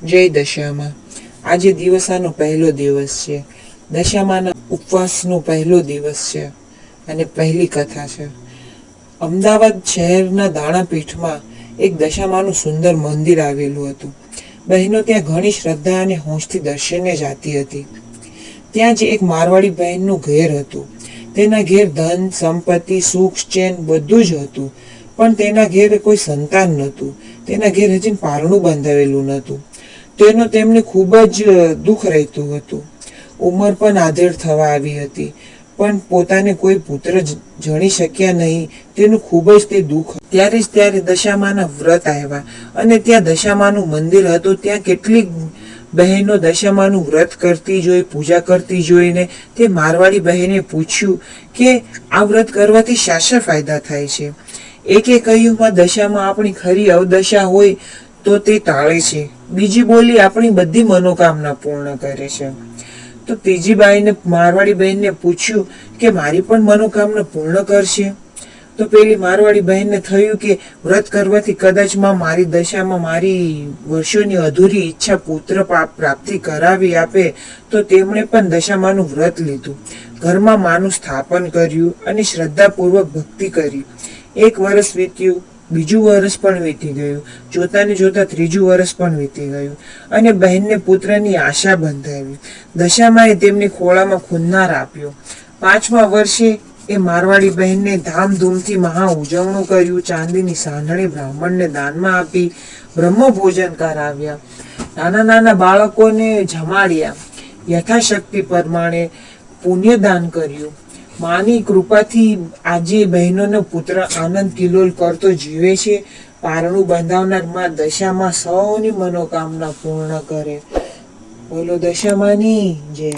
જય દશામાં. આજે દિવસાનો પહેલો દિવસ છે. દશામાના ઉપવાસનો પહેલો દિવસ છે અને પહેલી કથા છે. અમદાવાદ શહેરના દાણાપીઠમાં એક દશામાનું સુંદર મંદિર આવેલું હતું. બહેનો ત્યાં ઘણી શ્રદ્ધા અને હોંશથી દર્શને જતી હતી. ત્યાં જ એક મારવાડી બહેનનું ઘેર હતું. તેના ઘેર ધન, સંપત્તિ, સુખ, ચેન બધું જ હતું, પણ તેના ઘેર કોઈ સંતાન નહોતું. તેના ઘેર હજી પારણું બંધાવેલું નહોતું. તેમને ખૂબ જ દુઃખ રહેતું હતું. ઉંમર પણ આધેડ થવા આવી હતી, પણ પોતાને કોઈ પુત્ર જણી શક્યા નહીં. તેનું ખૂબ જ તે દુઃખ. ત્યારે દશામાના વ્રત આવ્યા અને ત્યાં દશામાનું મંદિર હતું. ત્યાં કેટલીક બહેનો દશામાનું વ્રત કરતી જોઈ, પૂજા કરતી જોઈને તે મારવાડી બહેને પૂછ્યું કે આ વ્રત કરવાથી શા ફાયદા થાય છે. એકે કહ્યું, માં દશામાં આપણી ખરી અવદશા હોય તો તે ટાળે છે. બીજી બોલી, આપણી બધી મનોકામના પૂર્ણ કરે છે. તો ત્રીજી બાઈને મારવાડી બહેનને પૂછ્યું કે મારી પણ મનોકામના પૂર્ણ કરશે. તો પેલી મારવાડી બહેનને થયું કે વ્રત કરવાથી કદાચ મારી દશામાં મારી વર્ષોની અધૂરી ઈચ્છા પુત્ર પ્રાપ્તિ કરાવી આપે. તો તેમણે પણ દશામાનું વ્રત લીધું, ઘરમાં માનું સ્થાપન કર્યું અને શ્રદ્ધાપૂર્વક ભક્તિ કરી. 1 વર્ષ વીત્યું, બીજું વર્ષ પણ વીતી ગયું, જોતાને જોતા ત્રીજું વર્ષ પણ વીતી ગયું અને બહેનને પુત્રની આશા બંધાવી. દશામાએ તેમની ખોળામાં ખૂન્નાર આપ્યો. 5મા વર્ષે એ મારવાડી બહેનને ધામધૂમથી મહા ઉજવણું કર્યું. ચાંદીની સાંઢણી બ્રાહ્મણને દાનમાં આપી, બ્રહ્મ ભોજન કરાવ્યા, નાના બાળકોને જમાડ્યા, યથાશક્તિ પ્રમાણે પુણ્યદાન કર્યું. માની કૃપાથી આજે બહેનોનો પુત્ર આનંદ કિલોલ કરતો જીવે છે. પારણું બંધાવનાર માં દશામાં સૌની મનોકામના પૂર્ણ કરે. બોલો દશામાની જય.